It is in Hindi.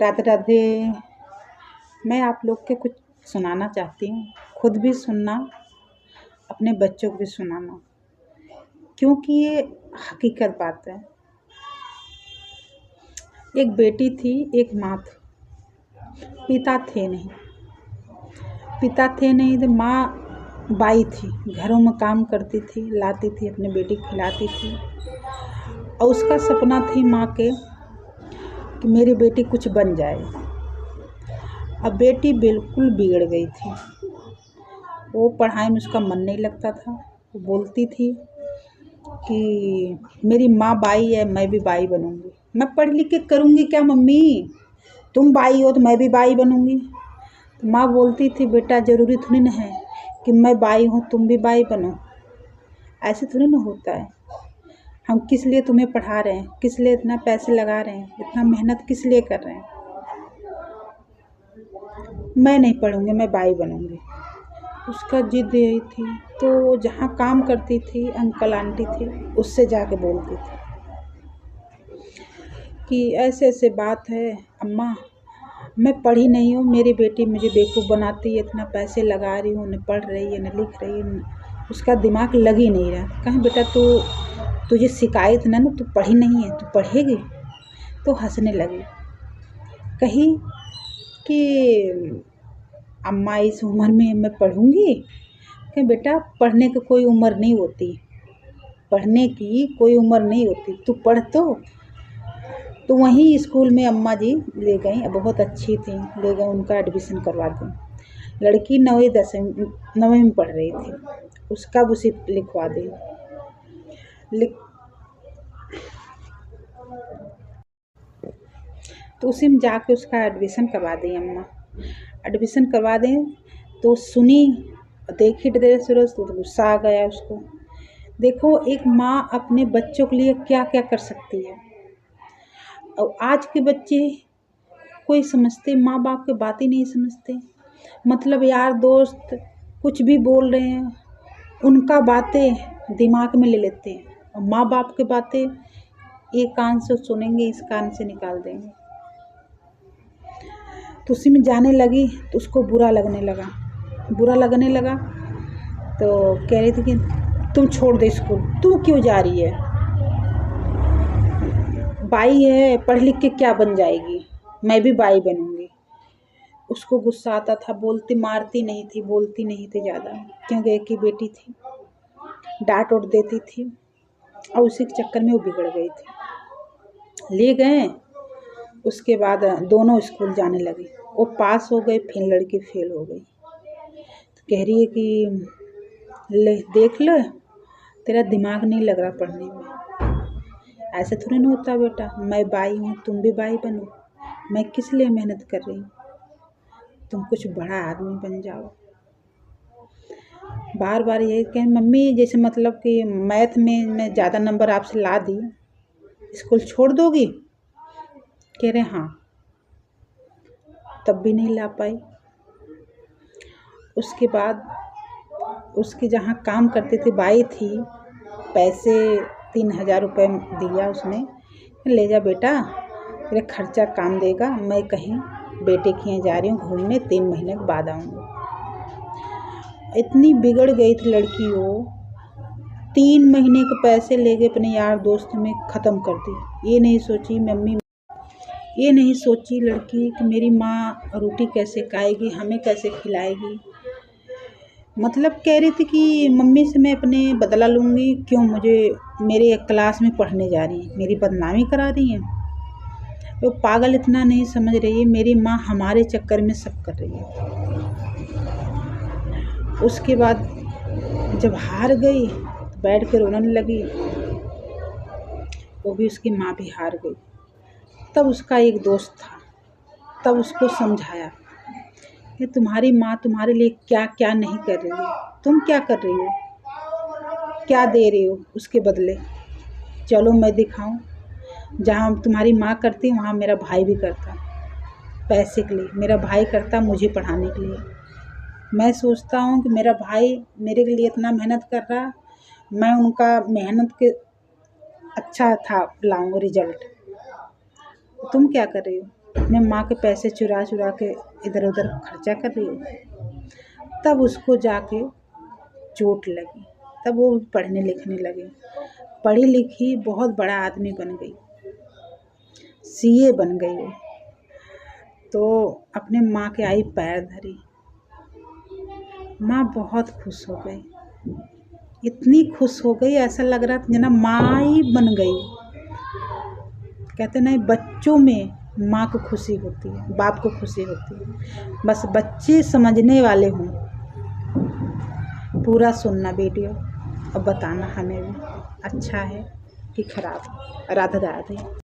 राधे राधे। मैं आप लोग के कुछ सुनाना चाहती हूँ, खुद भी सुनना, अपने बच्चों को भी सुनाना, क्योंकि ये हकीकत बात है। एक बेटी थी, एक माँ थी, पिता थे नहीं। तो माँ बाई थी, घरों में काम करती थी, लाती थी, अपनी बेटी खिलाती थी। और उसका सपना थी माँ के कि मेरी बेटी कुछ बन जाए। अब बेटी बिल्कुल बिगड़ गई थी। वो पढ़ाई में उसका मन नहीं लगता था। वो बोलती थी कि मेरी माँ बाई है, मैं भी बाई बनूंगी। मैं पढ़ लिख के करूँगी क्या मम्मी? तुम बाई हो तो मैं भी बाई बनूंगी। तो माँ बोलती थी बेटा ज़रूरी थोड़ी ना है कि मैं बाई हूँ तुम भी बाई बनो। ऐसे थोड़ी ना होता है। हम किस लिए तुम्हें पढ़ा रहे हैं, किस लिए इतना पैसे लगा रहे हैं, इतना मेहनत किस लिए कर रहे हैं? मैं नहीं पढ़ूंगी, मैं बाई बनूंगी। उसका जिद यही थी। तो जहाँ काम करती थी अंकल आंटी थी, उससे जाके बोलती थी कि ऐसे ऐसे बात है अम्मा, मैं पढ़ी नहीं हूँ, मेरी बेटी मुझे बेवकूफ़ बनाती है, इतना पैसे लगा रही हूँ, न पढ़ रही है न लिख रही है, उसका दिमाग लग ही नहीं रहा। कहीं बेटा तुझे शिकायत ना तू पढ़ी नहीं है, तू पढ़ेगी? तो हंसने लगी। कही कि अम्मा इस उम्र में मैं पढ़ूंगी? कि बेटा पढ़ने की कोई उम्र नहीं होती, पढ़ने की कोई उम्र नहीं होती, तू पढ़। तो वहीं स्कूल में अम्मा जी ले गई, बहुत अच्छी थी, ले गई, उनका एडमिशन करवा दी। लड़की 9वीं में पढ़ रही थी, उसका भी उसी लिखवा दी। तो उसी में जाके उसका एडमिशन करवा दी अम्मा। एडमिशन करवा दें तो सुनी, देखी ड्रेस व्रेस तो गुस्सा आ गया उसको। देखो एक माँ अपने बच्चों के लिए क्या क्या कर सकती है। और आज के बच्चे कोई समझते, माँ बाप की बात ही नहीं समझते। मतलब यार दोस्त कुछ भी बोल रहे हैं, उनका बातें दिमाग में ले लेते हैं, और माँ बाप की बातें एक कान से सुनेंगे, इस कान से निकाल देंगे। तो उसी में जाने लगी तो उसको बुरा लगने लगा। तो कह रही थी कि तुम छोड़ दे स्कूल, तू क्यों जा रही है? बाई है, पढ़ लिख के क्या बन जाएगी? मैं भी बाई बनूंगी। उसको गुस्सा आता था, मारती नहीं थी, बोलती नहीं थी ज़्यादा, क्योंकि एक ही बेटी थी, डांट उठ देती थी। और उसी के चक्कर में वो बिगड़ गई थी। ले गए, उसके बाद दोनों स्कूल जाने लगे। वो पास हो गए, फिर लड़की फेल हो गई। तो कह रही है कि ले देख लो, तेरा दिमाग नहीं लग रहा पढ़ने में। ऐसे थोड़ी ना होता बेटा, मैं बाई हूँ तुम भी बाई बनो। मैं किस लिए मेहनत कर रही हूँ? तुम कुछ बड़ा आदमी बन जाओ। बार बार यही कहें मम्मी, जैसे मतलब कि मैथ में मैं ज़्यादा नंबर आपसे ला दी, स्कूल छोड़ दोगी? कह रहे हाँ। तब भी नहीं ला पाई। उसके बाद उसकी जहाँ काम करती थी, बाई थी, पैसे 3000 रुपये दिया उसने, ले जा बेटा, तेरे खर्चा काम देगा, मैं कहीं बेटे के यहाँ जा रही हूँ घूमने, 3 महीने के बाद आऊँगी। इतनी बिगड़ गई थी लड़की, वो 3 महीने के पैसे ले गए अपने यार दोस्त में ख़त्म कर दी। ये नहीं सोची लड़की कि मेरी माँ रोटी कैसे खाएगी, हमें कैसे खिलाएगी। मतलब कह रही थी कि मम्मी से मैं अपने बदला लूँगी, क्यों मुझे मेरे क्लास में पढ़ने जा रही हैं, मेरी बदनामी करा रही हैं। वो पागल इतना नहीं समझ रही है, मेरी माँ हमारे चक्कर में सब कर रही है। उसके बाद जब हार गई तो बैठ के रोने लगी। वो भी, उसकी माँ भी हार गई। तब उसका एक दोस्त था, तब उसको समझाया कि तुम्हारी माँ तुम्हारे लिए क्या क्या नहीं कर रही है, तुम क्या कर रही हो, क्या दे रही हो उसके बदले। चलो मैं दिखाऊं, जहाँ तुम्हारी माँ करती वहाँ मेरा भाई भी करता, पैसे के लिए। मेरा भाई करता मुझे पढ़ाने के लिए। मैं सोचता हूँ कि मेरा भाई मेरे लिए इतना मेहनत कर रहा, मैं उनका मेहनत के अच्छा था लाऊंगा रिजल्ट। तुम क्या कर रही हो? अपने माँ के पैसे चुरा चुरा के इधर उधर खर्चा कर रही हो। तब उसको जाके चोट लगी, तब वो पढ़ने लिखने लगी, पढ़ी लिखी बहुत बड़ा आदमी बन गई, सीए बन गई वो। तो अपने माँ के आई पैर धरी, माँ बहुत खुश हो गई, इतनी खुश हो गई ऐसा लग रहा था जना माँ ही बन गई। कहते नहीं, बच्चों में माँ को खुशी होती है, बाप को खुशी होती है, बस बच्चे समझने वाले हों। पूरा सुनना वीडियो और बताना हमें भी अच्छा है कि खराब। राधे राधे।